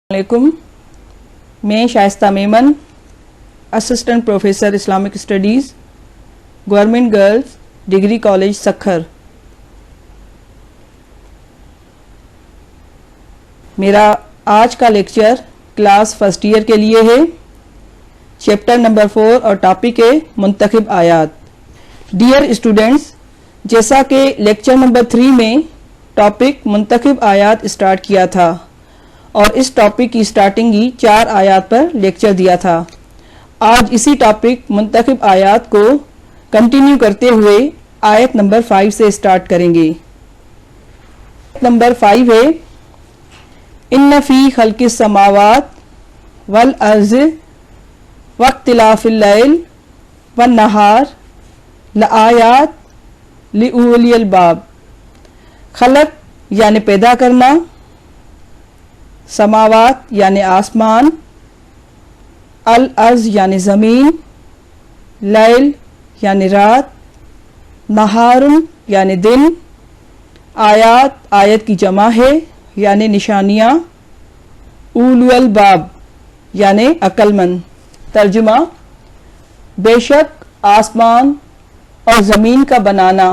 वालेकुम। मैं Shaista Memon, assistant professor Islamic studies, government girls degree college Sukkur. मेरा आज का लेक्चर क्लास फर्स्ट ईयर के लिए है। चैप्टर नंबर 4 और टॉपिक है मुंतखब आयात। डियर स्टूडेंट्स, जैसा कि लेक्चर नंबर 3 में टॉपिक मुंतखब आयात स्टार्ट किया था और इस टॉपिक की स्टार्टिंग ही 4 आयात पर लेक्चर दिया था। आज इसी टॉपिक मुंतखब आयात को कंटिन्यू करते हुए आयत नंबर 5 से स्टार्ट करेंगे। नंबर 5 है इन्न फी खल्किस समावात वल अर्ज़ वख्तिलाफिल लैल वन नहार लआयात लिउलिल अलबाब। खलक यानी पैदा करना, समावात यानी आसमान, अल अर्ज़ यानी ज़मीन, लैल यानी रात, नहारुन यानी दिन, आयात आयत की जमा है यानी निशानियाँ, उलुल बाब यानी अक्लमंद। तर्जुमा: बेशक आसमान और ज़मीन का बनाना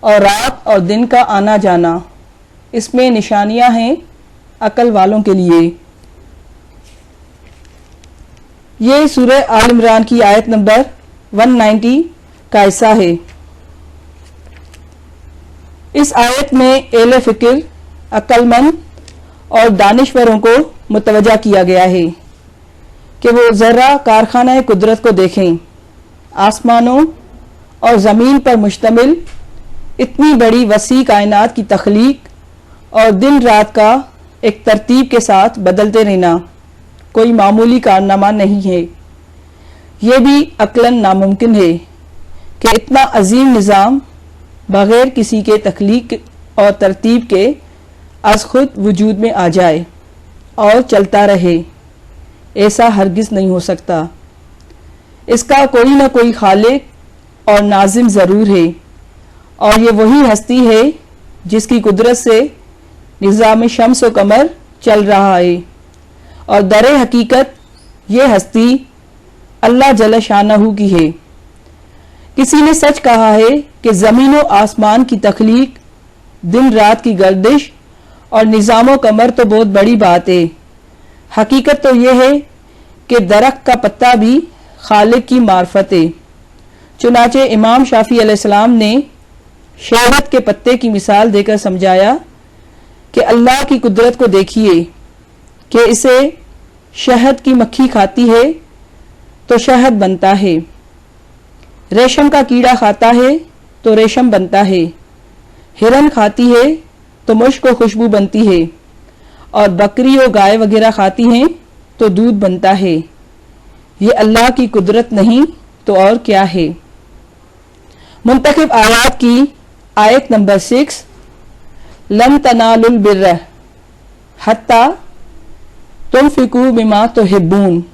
और रात और दिन का आना जाना, इसमें निशानियाँ हैं अकल वालों के लिए। ये सूरह आल इमरान की आयत नंबर 190 का हिस्सा है। इस आयत में एहले फिक्र, अक्लमंद और दानिश्वरों को मुतवज्जा किया गया है कि वो ज़रा कारखाना कुदरत को देखें। आसमानों और ज़मीन पर मुश्तमिल इतनी बड़ी वसी कायनात की तख्लीक और दिन रात का एक तरतीब के साथ बदलते रहना कोई मामूली कारनामा नहीं है। ये भी अक्लन नामुमकिन है कि इतना अजीम निज़ाम बग़ैर किसी के तख्लीक और तरतीब के अज़ खुद वजूद में आ जाए और चलता रहे। ऐसा हरगिज़ नहीं हो सकता। इसका कोई ना कोई खालिक और नाज़िम ज़रूर है और ये वही हस्ती है जिसकी कुदरत से निज़ाम शम्स व कमर चल रहा है और दरे हकीकत ये हस्ती अल्लाह जल शानहू की है। किसी ने सच कहा है कि ज़मीन व आसमान की तख्लीक, दिन रात की गर्दिश और निज़ाम कमर तो बहुत बड़ी बात है। हकीकत तो यह है कि दरख्त का पत्ता भी खालिक की मार्फत है। चुनाचे इमाम शाफी अलैहिस्सलाम ने शहद के पत्ते की मिसाल देकर समझाया कि अल्लाह की कुदरत को देखिए कि इसे शहद की मक्खी खाती है तो शहद बनता है, रेशम का कीड़ा खाता है तो रेशम बनता है, हिरन खाती है तो मुश्क व खुशबू बनती है और बकरी और गाय वगैरह खाती हैं तो दूध बनता है। ये अल्लाह की कुदरत नहीं तो और क्या है। मुंतखब आयात की आयत नंबर 6 लन तनालुल बिर्र हत्ता तुनफिकू बिमा तुहिब्बून।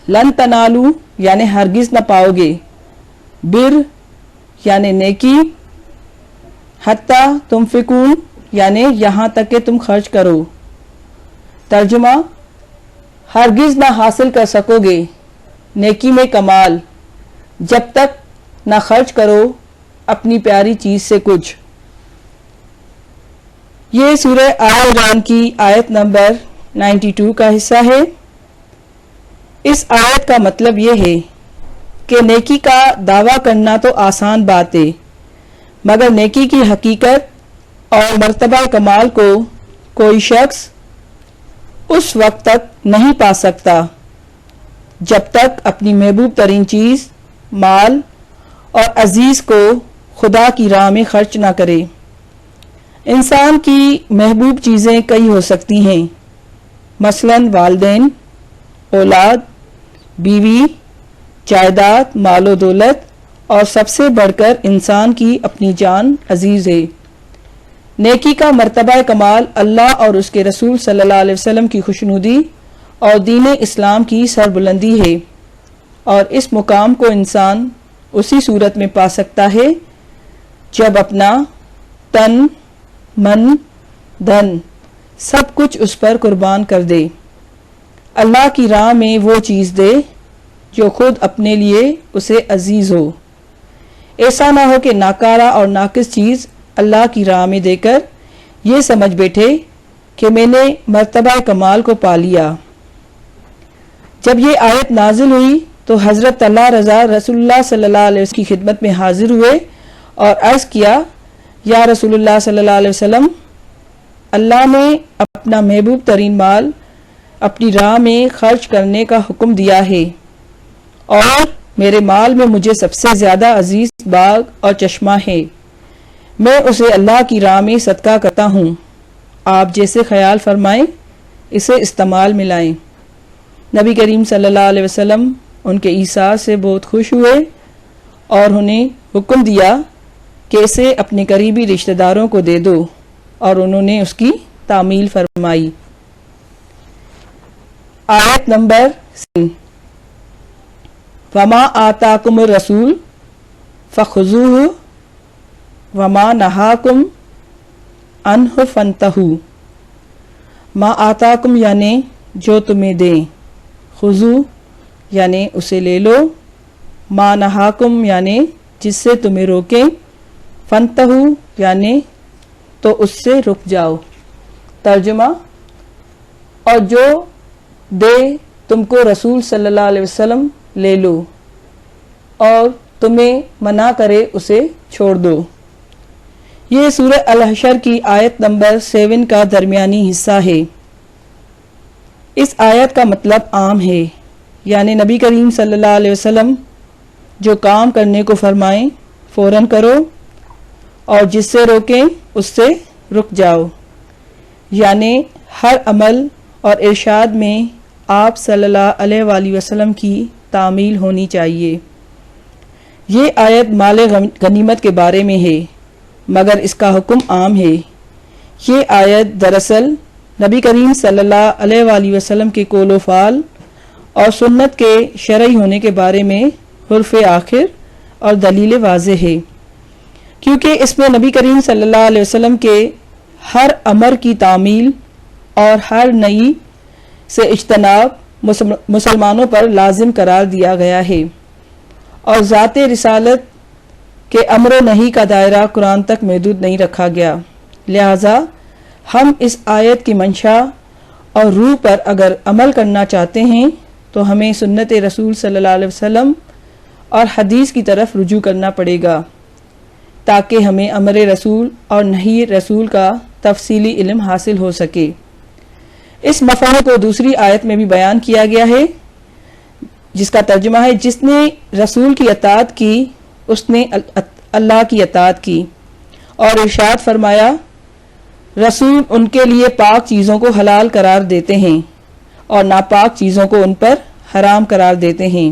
लन तनालू यानी हरगिज न पाओगे, बिर यानी नेकी, हत्ता तुनफिकून यानी यहाँ तक कि तुम खर्च करो। तर्जुमा: हरगिज ना हासिल कर सकोगे नेकी में कमाल जब तक ना खर्च करो अपनी प्यारी चीज से कुछ। ये सूरह आल इमरान की आयत नंबर 92 का हिस्सा है। इस आयत का मतलब ये है कि नेकी का दावा करना तो आसान बात है, मगर नेकी की हकीकत और मर्तबा कमाल को कोई शख्स उस वक्त तक नहीं पा सकता जब तक अपनी महबूब तरीन चीज़, माल और अजीज़ को खुदा की राह में खर्च ना करे। इंसान की महबूब चीज़ें कई हो सकती हैं, मसलन वालिदैन, औलाद, बीवी, जायदाद, मालो दौलत और सबसे बढ़कर इंसान की अपनी जान अजीज़ है। नेकी का मर्तबा कमाल अल्लाह और उसके रसूल सल्लल्लाहु अलैहि वसल्लम की खुशनुदी और दीन इस्लाम की सरबुलंदी है और इस मुकाम को इंसान उसी सूरत में पा सकता है जब अपना तन, मन, धन सब कुछ उस पर कुर्बान कर दे। अल्लाह की राह में वो चीज़ दे जो खुद अपने लिए उसे अजीज हो। ऐसा ना हो कि नाकारा और नाकिस चीज़ अल्लाह की राह में देकर ये समझ बैठे कि मैंने मर्तबा कमाल को पा लिया। जब ये आयत नाजिल हुई तो हज़रत तल्हा रज़ा रसूलुल्लाह सल्लल्लाहु अलैहि वसल्लम की खिदमत में हाजिर हुए और अर्ज़ किया, या रसूलुल्लाह सल्लल्लाहु अलैहि वसल्लम, अल्लाह ने अपना महबूब तरीन माल अपनी राह में खर्च करने का हुक्म दिया है और मेरे माल में मुझे सबसे ज़्यादा अजीज बाग और चश्मा है। मैं उसे अल्लाह की राह में सदका करता हूँ। आप जैसे ख्याल फरमाएं इसे इस्तेमाल में लाएं। नबी करीम सल्लल्लाहु अलैहि वसल्लम उनके ईसार से बहुत खुश हुए और उन्हें हुक्म दिया कि इसे अपने करीबी रिश्तेदारों को दे दो, और उन्होंने उसकी तामील फरमाई। आयत नंबर 3, वमा आताकुम रसूल फखुजूहु वमा नहाकुम अन्हु फंतहू। मा आताकुम यानी जो तुम्हें दें, खुजू यानी उसे ले लो, मा नहाकुम यानी जिससे तुम्हें रोकें, फंतहू यानी तो उससे रुक जाओ। तर्जुमा, और जो दे तुमको रसूल सल्लल्लाहु अलैहि वसल्लम ले लो, और तुम्हें मना करे उसे छोड़ दो। ये सूरह अल-हशर की आयत नंबर 7 का दरमियानी हिस्सा है। इस आयत का मतलब आम है, यानी नबी करीम सल्लल्लाहु अलैहि वसल्लम जो काम करने को फरमाएं फ़ौरन करो और जिससे रोकें उससे रुक जाओ। यानी हर अमल और इरशाद में आप सल्लल्लाहु अलैहि वसल्लम की तामील होनी चाहिए। ये आयत माल गनीमत के बारे में है, मगर इसका हुक्म आम है। ये आयत दरअसल नबी करीम सल्लल्लाहु अलैहि वसल्लम के कौल फ़ाल और सुन्नत के शरई होने के बारे में हुर्फ़ आखिर और दलील वाज़ेह है, क्योंकि इसमें नबी करीम सल्लल्लाहु अलैहि वसल्लम के हर अमर की तामील और हर नई से इज्तनाब मुसलमानों पर लाजिम करार दिया गया है, और ज़ाते रिसालत के अमर नही का दायरा कुरान तक महदूद नहीं रखा गया। लिहाजा हम इस आयत की मंशा और रूह पर अगर अमल करना चाहते हैं तो हमें सुन्नत रसूल सल्लल्लाहु अलैहि वसल्लम और हदीस की तरफ रुजू करना पड़ेगा, ताकि हमें अमर रसूल और नही रसूल का तफसीली इल्म हासिल हो सके। इस मफ़हूम को दूसरी आयत में भी बयान किया गया है, जिसका तर्जुमा है, जिसने रसूल की अताअत की उसने अल्लाह की अताअत की। और इरशाद फरमाया, रसूल उनके लिए पाक चीज़ों को हलाल करार देते हैं और नापाक चीज़ों को उन पर हराम करार देते हैं।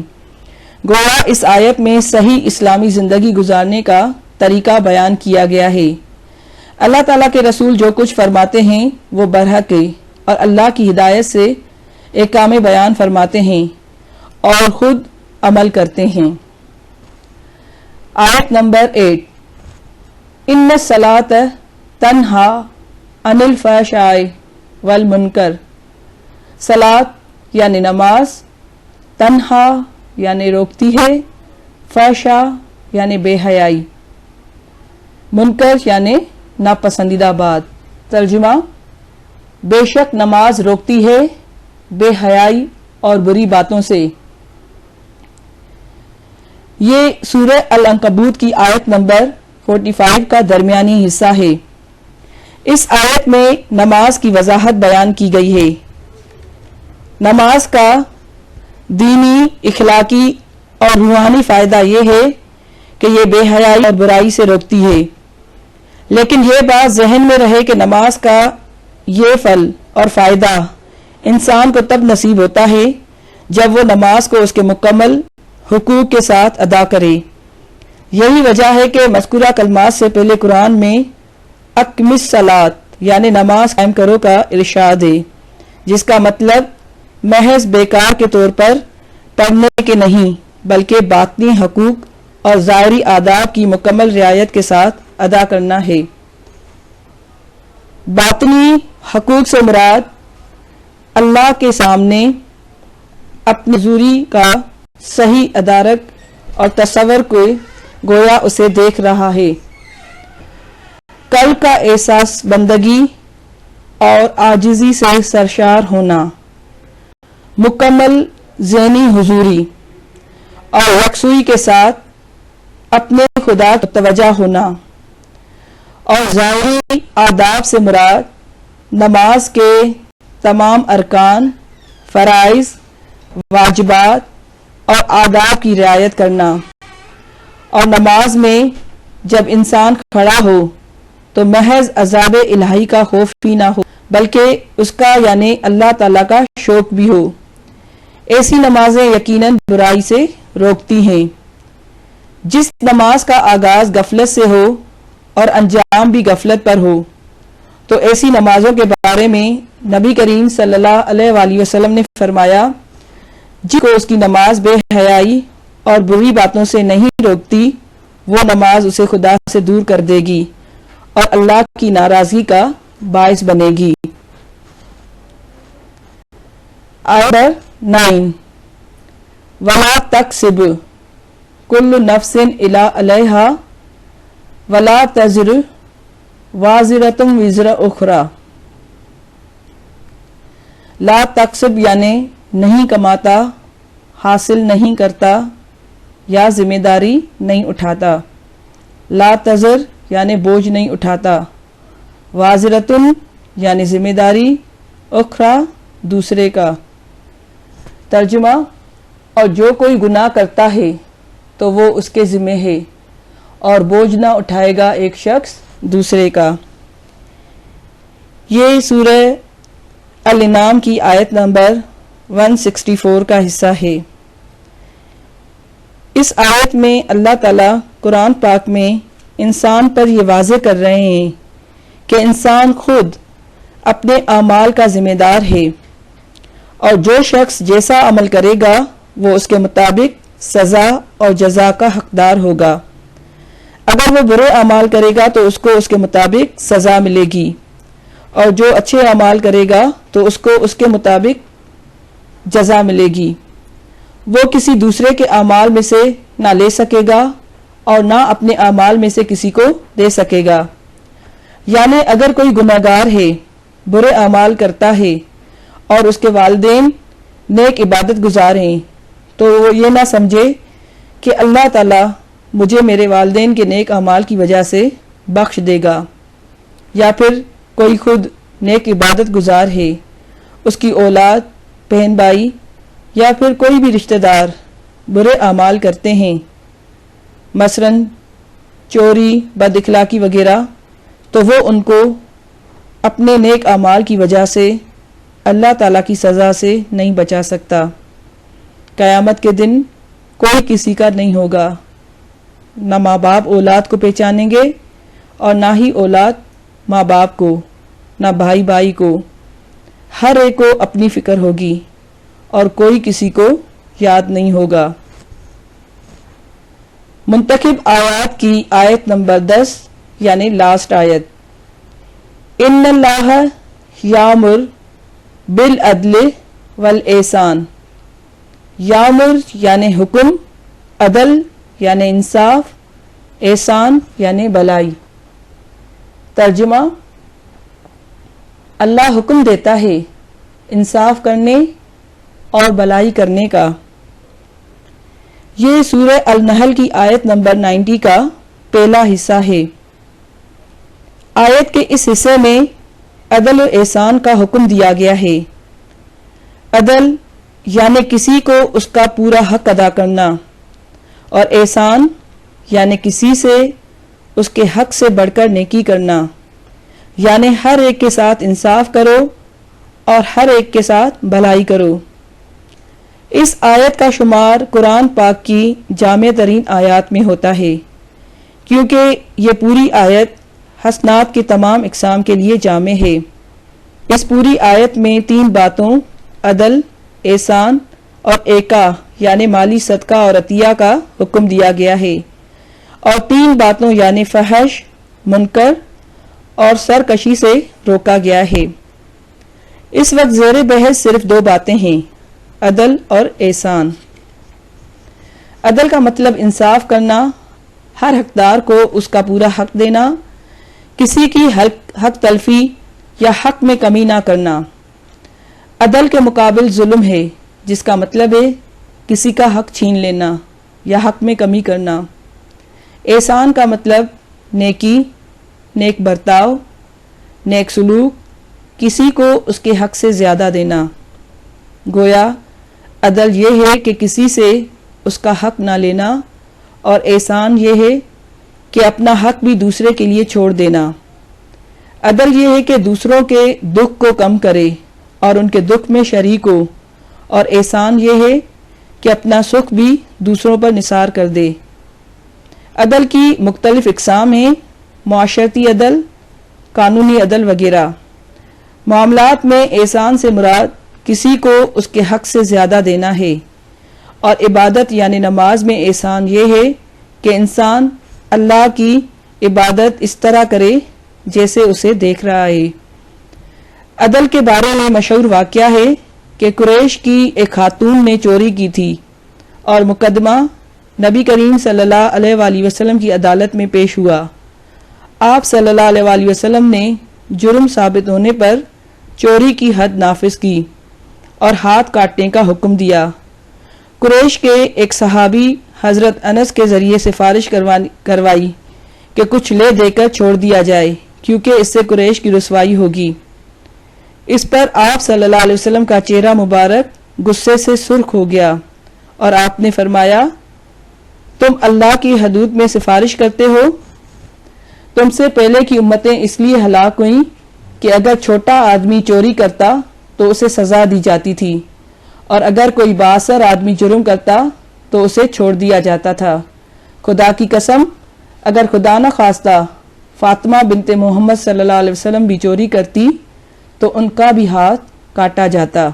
गोया इस आयत में सही इस्लामी ज़िंदगी गुजारने का तरीका बयान किया गया है। अल्लाह ताला के रसूल जो कुछ फरमाते हैं वो बरहक है और अल्लाह की हिदायत से एक काम बयान फरमाते हैं और ख़ुद अमल करते हैं। आयत नंबर 8, इन्ना सलात तन्हा अनिल फ़हशाए वल मुनकर। सलात यानी नमाज, तन्हा यानी रोकती है, फ़हशा यानी बेहयाई, मुनकर यानी नापसंदीदा बात। तर्जुमा, बेशक नमाज रोकती है बेहयाई और बुरी बातों से। ये सूरह अल-अंकबूत की आयत नंबर 45 का दरमियानी हिस्सा है। इस आयत में नमाज की वजाहत बयान की गई है। नमाज का दीनी, इखलाकी और रूहानी फ़ायदा ये है कि ये बेहयाई और बुराई से रोकती है। लेकिन यह बात जहन में रहे कि नमाज का ये फल और फ़ायदा इंसान को तब नसीब होता है जब वो नमाज को उसके मुकम्मल हुकूक के साथ अदा करे। यही वजह है कि मज़कूरा कलमात से पहले कुरान में अक़मिस सलात यानी नमाज कायम करो का इरशाद है, जिसका मतलब महज बेकार के तौर पर पढ़ने के नहीं बल्कि बातनी हकूक और ज़ाहिरी आदाब की मुकम्मल रियायत के साथ अदा करना है। باطنی حقوق سے مراد اللہ کے سامنے اپنی حضوری کا صحیح ادارک اور تصور کو گویا اسے دیکھ رہا ہے. قلب کا احساس بندگی اور عاجزی سے سرشار ہونا، مکمل ذہنی حضوری اور یکسوئی کے ساتھ اپنے خدا کی توجہ ہونا، اور ظاہری آداب سے مراد نماز کے تمام ارکان، فرائض، واجبات اور آداب کی رعایت کرنا، اور نماز میں جب انسان کھڑا ہو تو محض عذاب الہی کا خوف ہی نہ ہو بلکہ اس کا یعنی اللہ تعالیٰ کا شوق بھی ہو. ایسی نمازیں یقیناً برائی سے روکتی ہیں. جس نماز کا آغاز غفلت سے ہو اور انجام بھی غفلت پر ہو تو ایسی نمازوں کے بارے میں نبی کریم صلی اللہ علیہ وآلہ وسلم نے فرمایا، جس کو اس کی نماز بے حیائی اور بری باتوں سے نہیں روکتی وہ نماز اسے خدا سے دور کر دے گی اور اللہ کی ناراضگی کا باعث بنے گی. آیت 9 وَلَا تَكْسِبُ كُلُّ نَفْسٍ إِلَّا عَلَيْهَا وَلَا تَزِرُ وَازِرَةٌ وِزْرَ أُخْرَى. لا تکسب یعنی نہیں کماتا، حاصل نہیں کرتا یا ذمہ داری نہیں اٹھاتا. لا تزر یعنی بوجھ نہیں اٹھاتا. وازرتن یعنی ذمہ داری، اخرى دوسرے کا. ترجمہ: اور جو کوئی گناہ کرتا ہے تو وہ اس کے ذمہ ہے اور بوجھ نہ اٹھائے گا ایک شخص دوسرے کا. یہ سورہ الانعام کی آیت نمبر 164 کا حصہ ہے. اس آیت میں اللہ تعالیٰ قرآن پاک میں انسان پر یہ واضح کر رہے ہیں کہ انسان خود اپنے اعمال کا ذمہ دار ہے اور جو شخص جیسا عمل کرے گا وہ اس کے مطابق سزا اور جزا کا حقدار ہوگا. اگر وہ برے اعمال کرے گا تو اس کو اس کے مطابق سزا ملے گی اور جو اچھے اعمال کرے گا تو اس کو اس کے مطابق جزا ملے گی. وہ کسی دوسرے کے اعمال میں سے نہ لے سکے گا اور نہ اپنے اعمال میں سے کسی کو دے سکے گا. یعنی اگر کوئی گناہگار ہے، برے اعمال کرتا ہے اور اس کے والدین نیک عبادت گزار ہیں تو وہ یہ نہ سمجھے کہ اللہ تعالیٰ مجھے میرے والدین کے نیک اعمال کی وجہ سے بخش دے گا. یا پھر کوئی خود نیک عبادت گزار ہے، اس کی اولاد، بہن بھائی یا پھر کوئی بھی رشتہ دار برے اعمال کرتے ہیں، مثلاً چوری، بد اخلاقی وغیرہ، تو وہ ان کو اپنے نیک اعمال کی وجہ سے اللہ تعالیٰ کی سزا سے نہیں بچا سکتا. قیامت کے دن کوئی کسی کا نہیں ہوگا. نہ ماں باپ اولاد کو پہچانیں گے اور نہ ہی اولاد ماں باپ کو، نہ بھائی بھائی کو. ہر ایک کو اپنی فکر ہوگی اور کوئی کسی کو یاد نہیں ہوگا. منتخب آیات کی آیت نمبر 10 یعنی لاسٹ آیت. ان اللہ یامر بالعدل والاحسان. یامر یعنی حکم، عدل یعنی انصاف، احسان یعنی بھلائی. ترجمہ: اللہ حکم دیتا ہے انصاف کرنے اور بھلائی کرنے کا. یہ سورہ النحل کی آیت نمبر 90 کا پہلا حصہ ہے. آیت کے اس حصے میں عدل و احسان کا حکم دیا گیا ہے. عدل یعنی کسی کو اس کا پورا حق ادا کرنا، اور احسان یعنی کسی سے اس کے حق سے بڑھ کر نیکی کرنا، یعنی ہر ایک کے ساتھ انصاف کرو اور ہر ایک کے ساتھ بھلائی کرو. اس آیت کا شمار قرآن پاک کی جامع ترین آیات میں ہوتا ہے کیونکہ یہ پوری آیت حسنات کی تمام اقسام کے لیے جامع ہے. اس پوری آیت میں 3 باتوں عدل، احسان اور ایکا یعنی مالی صدقہ اور عطیہ کا حکم دیا گیا ہے، اور 3 باتوں یعنی فحش، منکر اور سرکشی سے روکا گیا ہے۔ اس وقت زیر بحث صرف دو باتیں ہیں، عدل اور احسان۔ عدل کا مطلب انصاف کرنا، ہر حقدار کو اس کا پورا حق دینا، کسی کی حق تلفی یا حق میں کمی نہ کرنا۔ عدل کے مقابل ظلم ہے، جس کا مطلب ہے کسی کا حق چھین لینا یا حق میں کمی کرنا۔ احسان کا مطلب نیکی، نیک برتاؤ، نیک سلوک، کسی کو اس کے حق سے زیادہ دینا۔ گویا عدل یہ ہے کہ کسی سے اس کا حق نہ لینا، اور احسان یہ ہے کہ اپنا حق بھی دوسرے کے لیے چھوڑ دینا۔ عدل یہ ہے کہ دوسروں کے دکھ کو کم کرے اور ان کے دکھ میں شریک ہو، اور احسان یہ ہے کہ اپنا سکھ بھی دوسروں پر نثار کر دے۔ عدل کی مختلف اقسام ہیں، معاشرتی عدل، قانونی عدل وغیرہ۔ معاملات میں احسان سے مراد کسی کو اس کے حق سے زیادہ دینا ہے، اور عبادت یعنی نماز میں احسان یہ ہے کہ انسان اللہ کی عبادت اس طرح کرے جیسے اسے دیکھ رہا ہے۔ عدل کے بارے میں مشہور واقعہ ہے کہ قریش کی ایک خاتون نے چوری کی تھی، اور مقدمہ نبی کریم صلی اللہ علیہ وآلہ وسلم کی عدالت میں پیش ہوا۔ آپ صلی اللہ علیہ وآلہ وسلم نے جرم ثابت ہونے پر چوری کی حد نافذ کی اور ہاتھ کاٹنے کا حکم دیا۔ قریش کے ایک صحابی حضرت انس کے ذریعے سفارش کروائی کہ کچھ لے دے کر چھوڑ دیا جائے، کیونکہ اس سے قریش کی رسوائی ہوگی۔ اس پر آپ صلی اللہ علیہ وسلم کا چہرہ مبارک غصے سے سرخ ہو گیا، اور آپ نے فرمایا، تم اللہ کی حدود میں سفارش کرتے ہو؟ تم سے پہلے کی امتیں اس لیے ہلاک ہوئیں کہ اگر چھوٹا آدمی چوری کرتا تو اسے سزا دی جاتی تھی، اور اگر کوئی بااثر آدمی جرم کرتا تو اسے چھوڑ دیا جاتا تھا۔ خدا کی قسم، اگر خدا نہ خواستہ فاطمہ بنت محمد صلی اللہ علیہ وسلم بھی چوری کرتی تو ان کا بھی ہاتھ کاٹا جاتا۔